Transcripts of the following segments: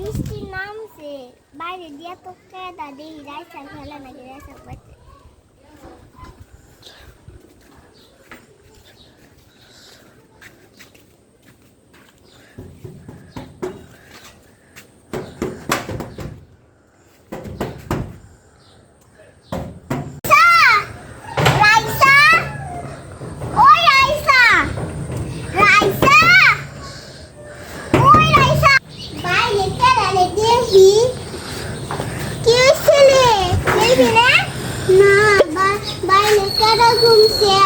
বৃষ্টির নামছে বাইরে দিয়া তো কেদা দেই রাইসা খেলা নাকি রাইসা বাচ্চা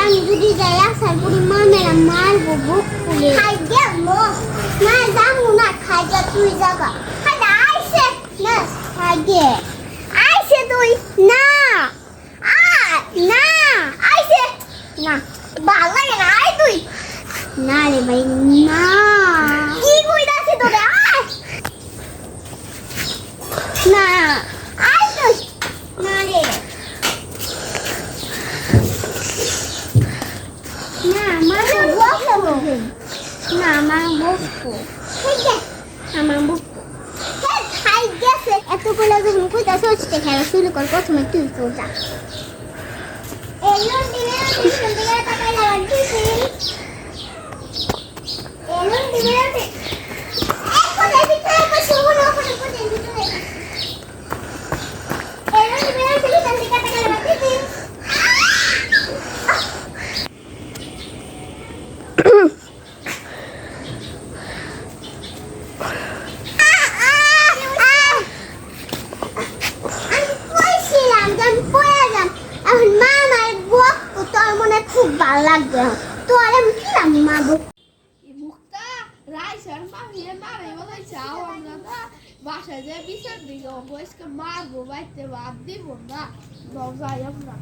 আমি যদি যাই আসার পরে মামেরা মারবো বুক ফুলে খাই গেলো না যাবো না খাই যা তুই জাগা খাই আইসে না খাই গে আইসে তুই না না আইসে না ভালো লাগে না আই তুই না রে ভাই না কি কইতাছিস তোরে আয় না আই তুই না রে না আমার বকো ঠিক আছে আমার বকো খাই গেছে এতগুলো যখন কইতাছ হচ্ছে খেলা শুরু কর প্রথমে তুই তো যা এলো দিনে টিউশন থেকে টাকা লাগাচ্ছি এলো দিনে এখন এদিকে একটা শুরু ওখানে কোথায় ভিতরে এলো দিনে টিউশন থেকে টাকা লাগাচ্ছি খুব ভালো লাগবে তো আরে কি আম্মা মুক্তা রাইসার মাহিয়ে মারে বলে চাও আমরা না বাসায় যে বিচার দিকে বয়সকে মারবো বাইতে বাদ দিব না যাই আমরা